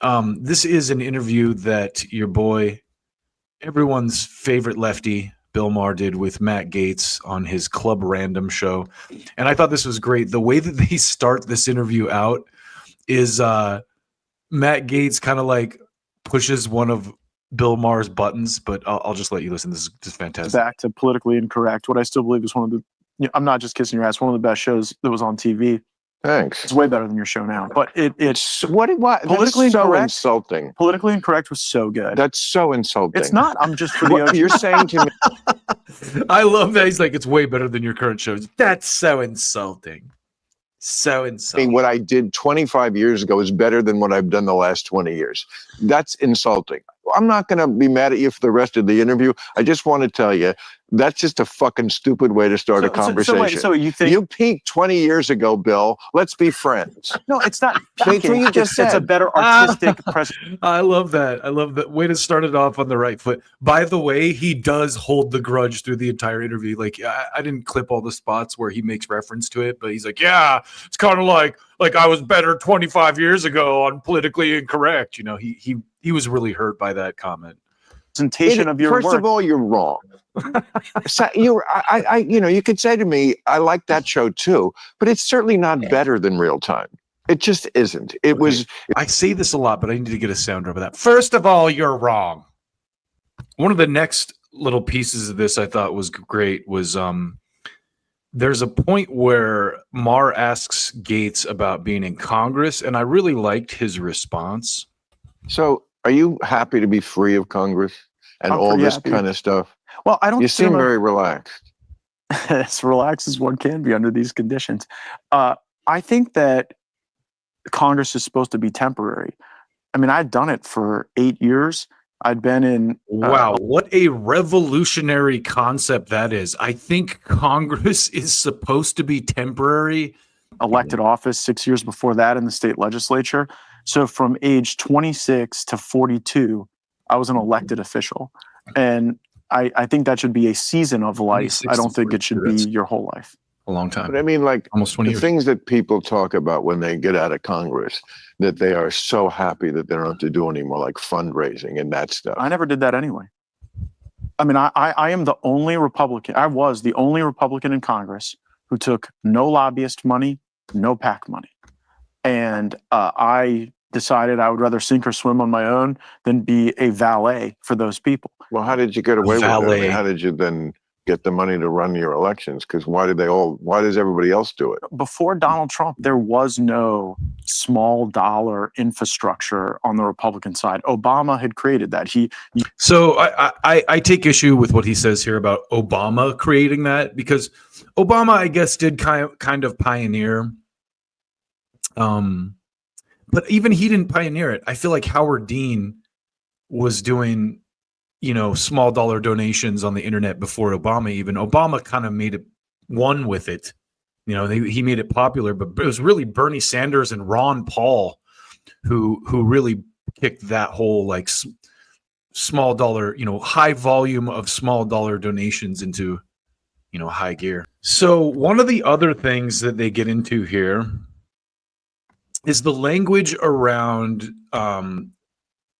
This is an interview that your boy, everyone's favorite lefty, Bill Maher, did with Matt Gaetz on his Club Random show. And I thought this was great. The way that they start this interview out is Matt Gaetz kind of like pushes one of Bill Maher's buttons, but I'll just let you listen. This is just fantastic. Back to Politically Incorrect, what I still believe is one of the, I'm not just kissing your ass, one of the best shows that was on TV. Thanks. It's way better than your show now, but it's what Politically so Incorrect. Insulting. Politically Incorrect was so good. That's so insulting. It's not. I'm just for the What you're saying to me. I love that he's like, it's way better than your current shows. That's so insulting. So insulting. What I did 25 years ago is better than what I've done the last 20 years. That's insulting. I'm not going to be mad at you for the rest of the interview. I just want to tell you, that's just a fucking stupid way to start a conversation. So you think you peaked 20 years ago, Bill? Let's be friends. No, it's not. That's what you just said. It's a better artistic presence. I love that. I love that way to start it off on the right foot. By the way, he does hold the grudge through the entire interview. Like I didn't clip all the spots where he makes reference to it, but he's like, yeah, it's kind of like I was better 25 years ago on Politically Incorrect. You know, he was really hurt by that comment. Presentation of your First work. of all, you're wrong. So you could say to me, I like that show too, but it's certainly not better than Real Time. It just isn't. I say this a lot, but I need to get a sound drop of that. First of all, you're wrong. One of the next little pieces of this I thought was great was there's a point where Maher asks Gaetz about being in Congress, and I really liked his response. So are you happy to be free of Congress and all this kind of stuff? Well, I don't. You seem very relaxed. As relaxed as one can be under these conditions. I think that Congress is supposed to be temporary. I mean, I'd done it for 8 years. I'd been in. Wow, what a revolutionary concept that is. I think Congress is supposed to be temporary. Elected office 6 years before that in the state legislature. So from age 26 to 42, I was an elected official. And I think that should be a season of life. I don't think it should be your whole life. A long time. But I mean, like almost 20 years. Things that people talk about when they get out of Congress, that they are so happy that they don't have to do anymore, like fundraising and that stuff. I never did that anyway. I mean, I am the only Republican. I was the only Republican in Congress who took no lobbyist money, no PAC money. And I decided I would rather sink or swim on my own than be a valet for those people. Well, how did you get away with it? I mean, how did you then get the money to run your elections? Because why does everybody else do it? Before Donald Trump, there was no small dollar infrastructure on the Republican side. Obama had created that. So I take issue with what he says here about Obama creating that, because Obama, I guess, did kind of pioneer. But even he didn't pioneer it. I feel like Howard Dean was doing, small dollar donations on the internet before Obama. Even Obama kind of made it one with it. He made it popular, but it was really Bernie Sanders and Ron Paul who really kicked that whole like small dollar, high volume of small dollar donations into, high gear. So one of the other things that they get into here is the language around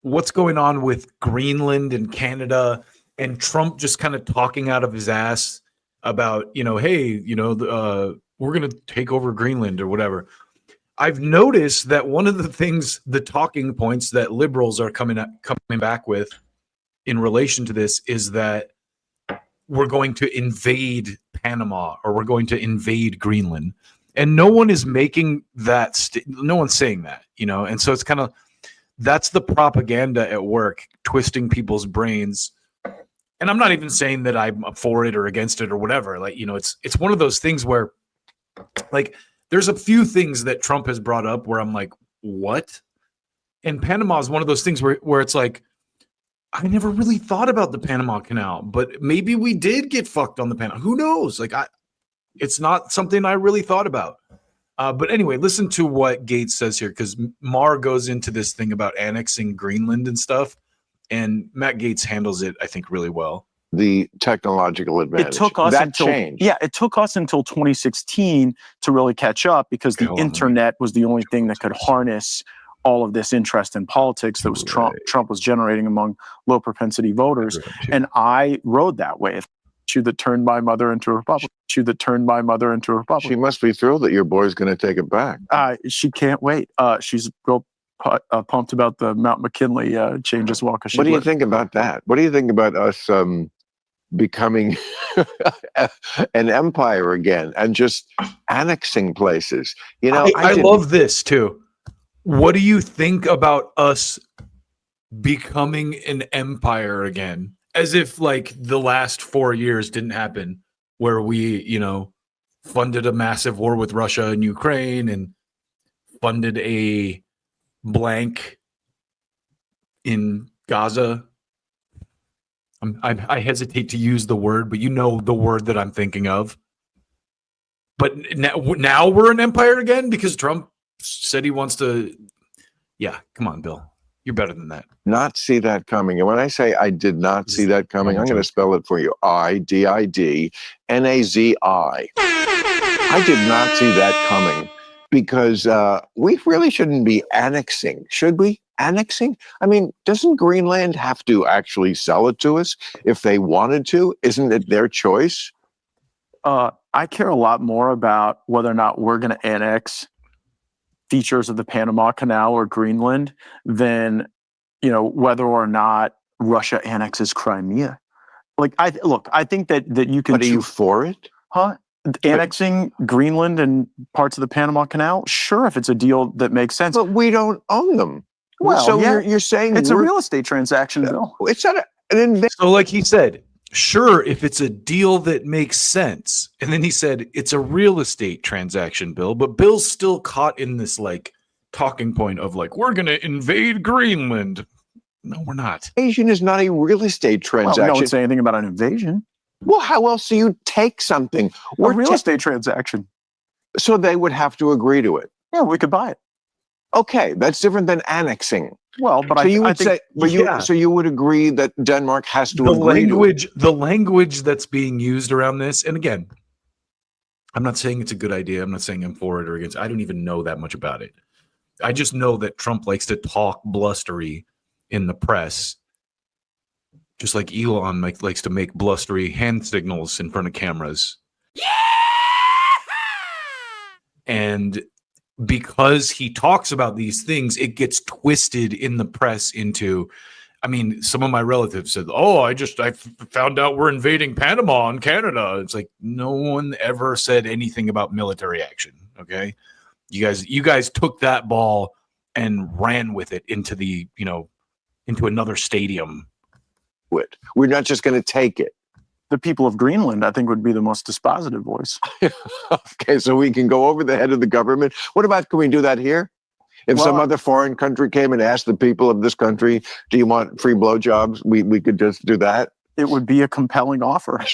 what's going on with Greenland and Canada, and Trump just kind of talking out of his ass about, hey, we're going to take over Greenland or whatever. I've noticed that one of the things, the talking points that liberals are coming back with in relation to this is that we're going to invade Panama or we're going to invade Greenland. And no one is making that. No one's saying that, and so it's kind of, that's the propaganda at work, twisting people's brains. And I'm not even saying that I'm for it or against it or whatever. Like, it's one of those things where, like, there's a few things that Trump has brought up where I'm like, what? And Panama is one of those things where it's like, I never really thought about the Panama Canal, but maybe we did get fucked on the Panama. Who knows? Like, it's not something I really thought about. But anyway, listen to what Gaetz says here, because Maher goes into this thing about annexing Greenland and stuff, and Matt Gaetz handles it, I think, really well. The technological advantage. It took us it took us until 2016 to really catch up, because the internet was the only thing that could harness all of this interest in politics that was Trump was generating among low propensity voters. And I rode that wave. Issue that turned my mother into a Republican. She must be thrilled that your boy's going to take it back. She can't wait. She's real pumped about the Mount McKinley change as well. What do you think about that? What do you think about us becoming an empire again and just annexing places? You know, I love this too. What do you think about us becoming an empire again? As if like the last 4 years didn't happen, where we, you know, funded a massive war with Russia and Ukraine and funded a blank in Gaza. I hesitate to use the word, but you know the word that I'm thinking of. But now we're an empire again because Trump said he wants to. Yeah, come on, Bill. You're better than that. Not see that coming. And when I say I did not see that coming, I'm going to spell it for you. IDIDNAZI. I did not see that coming because we really shouldn't be annexing. Should we? Annexing? I mean, doesn't Greenland have to actually sell it to us if they wanted to? Isn't it their choice? I care a lot more about whether or not we're going to annex features of the Panama Canal or Greenland than, you know, whether or not Russia annexes Crimea. Like, I think that you can. But are you for it? Huh? Annexing Greenland and parts of the Panama Canal? Sure, if it's a deal that makes sense. But we don't own them. Well, so yeah, you're saying it's a real estate transaction, Bill. It's not an invasion. So like he said, sure, if it's a deal that makes sense. And then he said, it's a real estate transaction, Bill. But Bill's still caught in this like talking point of like, we're going to invade Greenland. No, we're not. Invasion is not a real estate transaction. Well, no one say anything about an invasion. Well, how else do you take something? A real estate transaction. So they would have to agree to it. Yeah, we could buy it. Okay, that's different than annexing. Well, but so you would agree that Denmark has to agree to it. The language that's being used around this, and again, I'm not saying it's a good idea. I'm not saying I'm for it or against. I don't even know that much about it. I just know that Trump likes to talk blustery in the press, just like Elon likes to make blustery hand signals in front of cameras. Yeah! And because he talks about these things, it gets twisted in the press into, I mean, some of my relatives said, oh, I found out we're invading Panama and Canada. It's like, no one ever said anything about military action. Okay. You guys took that ball and ran with it into the, you know, into another stadium. We're not just going to take it. The people of Greenland, I think, would be the most dispositive voice. Okay, so we can go over the head of the government. What about, can we do that here? If some other foreign country came and asked the people of this country, do you want free blowjobs? We could just do that. It would be a compelling offer.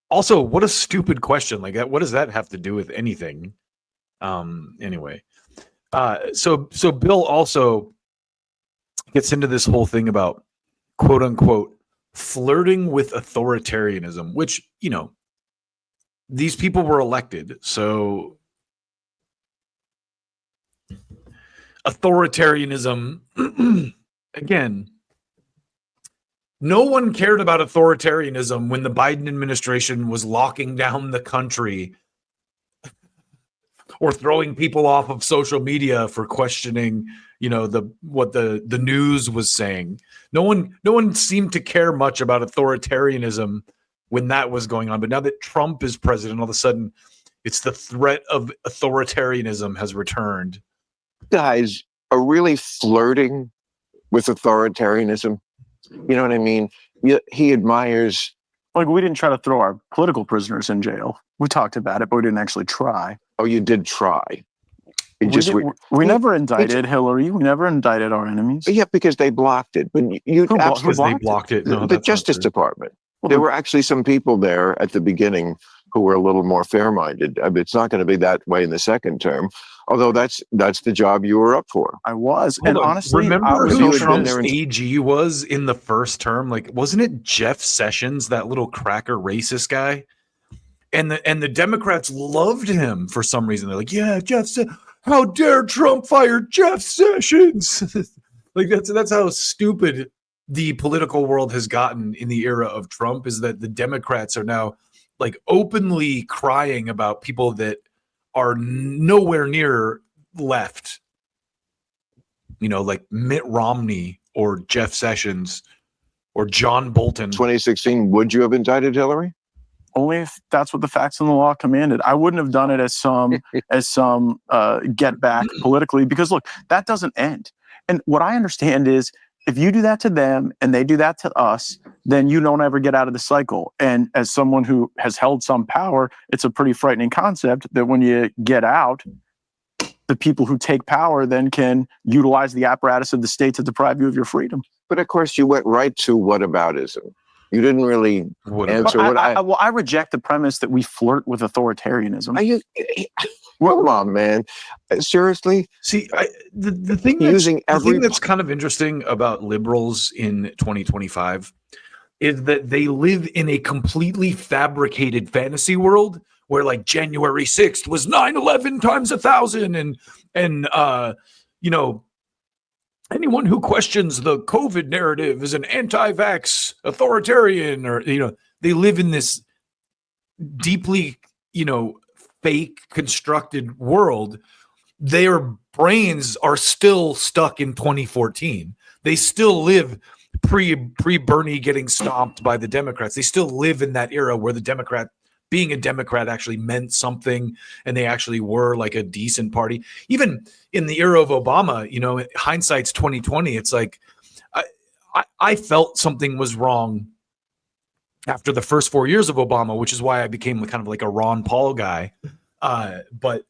Also, what a stupid question. Like, what does that have to do with anything? Anyway. So Bill also gets into this whole thing about quote unquote flirting with authoritarianism, which, you know, these people were elected. So authoritarianism, again, no one cared about authoritarianism when the Biden administration was locking down the country or throwing people off of social media for questioning, you know, what the news was saying. No one seemed to care much about authoritarianism when that was going on. But now that Trump is president, all of a sudden, it's the threat of authoritarianism has returned. Guys are really flirting with authoritarianism. You know what I mean? He admires. Like, we didn't try to throw our political prisoners in jail. We talked about it, but we didn't actually try. Oh, you did try. We never indicted Hillary. We never indicted our enemies. Yeah, because they blocked it. But they blocked it. No, the Justice Department. Well, there were actually some people there at the beginning who were a little more fair-minded. I mean, it's not going to be that way in the second term. Although that's the job you were up for. I was, and honestly, remember who Trump's AG was in the first term? Like, wasn't it Jeff Sessions, that little cracker racist guy? And the Democrats loved him for some reason. They're like, yeah, how dare Trump fire Jeff Sessions? Like that's how stupid the political world has gotten in the era of Trump, is that the Democrats are now like openly crying about people that are nowhere near left. Like Mitt Romney or Jeff Sessions or John Bolton. 2016, would you have indicted Hillary? Only if that's what the facts and the law commanded. I wouldn't have done it as some get back politically, because look, that doesn't end. And what I understand is, if you do that to them and they do that to us, then you don't ever get out of the cycle. And as someone who has held some power, it's a pretty frightening concept that when you get out, the people who take power then can utilize the apparatus of the state to deprive you of your freedom. But of course, you went right to whataboutism. You didn't really answer what I reject the premise that we flirt with authoritarianism. Come on, man. Seriously? See, the thing that's kind of interesting about liberals in 2025 is that they live in a completely fabricated fantasy world where, like, January 6th was 9/11 times 1,000, and anyone who questions the COVID narrative is an anti-vax authoritarian, or, they live in this deeply, fake constructed world. Their brains are still stuck in 2014. They still live pre-Bernie getting stomped by the Democrats. They still live in that era where being a Democrat actually meant something, and they actually were like a decent party. Even in the era of Obama, hindsight's 2020. It's like I felt something was wrong after the first 4 years of Obama, which is why I became kind of like a Ron Paul guy. But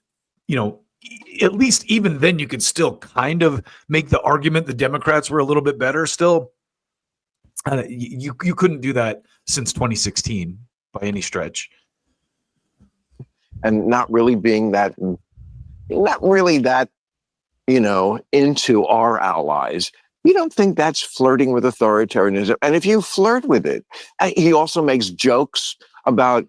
at least even then, you could still kind of make the argument the Democrats were a little bit better still. You couldn't do that since 2016 by any stretch. And not really that, into our allies. You don't think that's flirting with authoritarianism? And if you flirt with it, he also makes jokes about,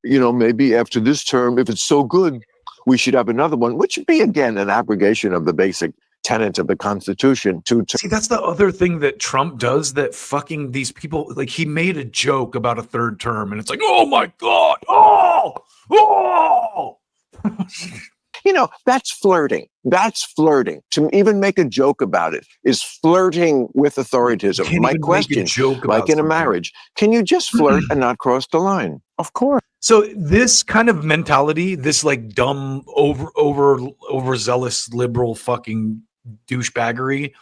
maybe after this term, if it's so good, we should have another one, which would be, again, an abrogation of the basic tenet of the Constitution. See, that's the other thing that Trump does, that fucking these people, like, he made a joke about a third term, and it's like, oh my God, oh! That's flirting. That's flirting. To even make a joke about it is flirting with authoritarianism. My question, like in a marriage, can you just flirt and not cross the line? Of course. So this kind of mentality, this like dumb, overzealous liberal fucking douchebaggery,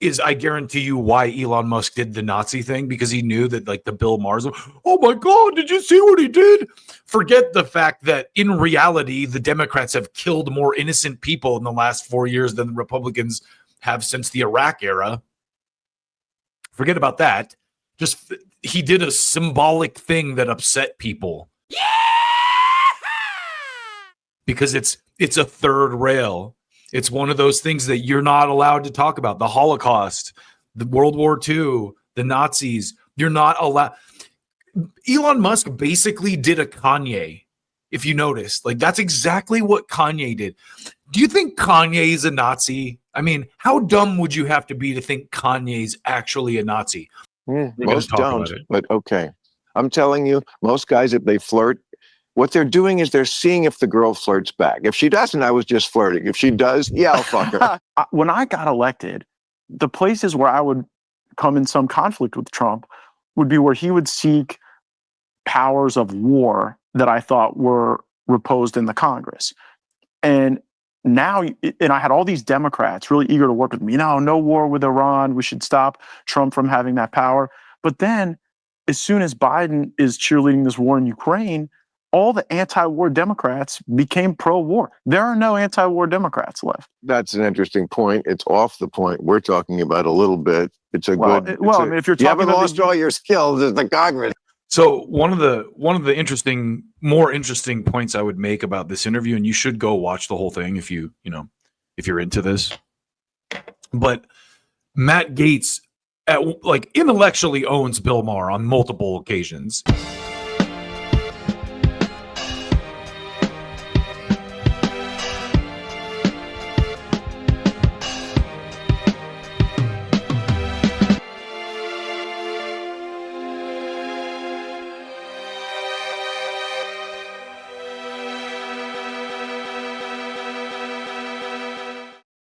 is, I guarantee you, why Elon Musk did the Nazi thing, because he knew that, like, the Bill Maher's, oh my God, did you see what he did? Forget the fact that in reality, the Democrats have killed more innocent people in the last 4 years than the Republicans have since the Iraq era. Forget about that. Just, he did a symbolic thing that upset people. Yeah! Because it's a third rail. It's one of those things that you're not allowed to talk about. The Holocaust, the World War II, the Nazis. You're not allowed. Elon Musk basically did a Kanye, if you noticed. Like, that's exactly what Kanye did. Do you think Kanye is a Nazi? I mean, how dumb would you have to be to think Kanye's actually a Nazi? Most don't, but okay. I'm telling you, most guys, if they flirt, what they're doing is they're seeing if the girl flirts back. If she doesn't, I was just flirting. If she does, yeah, I'll fuck her. When I got elected, the places where I would come in some conflict with Trump would be where he would seek powers of war that I thought were reposed in the Congress. And now, and I had all these Democrats really eager to work with me. No war with Iran. We should stop Trump from having that power. But then, as soon as Biden is cheerleading this war in Ukraine, all the anti-war Democrats became pro-war. There are no anti-war Democrats left. That's an interesting point. It's off the point we're talking about a little bit. It's a good. I mean, if you're talking, you haven't lost all your skills as the Congress. So one of the more interesting points I would make about this interview, and you should go watch the whole thing if you're into this. But Matt Gaetz, intellectually owns Bill Maher on multiple occasions.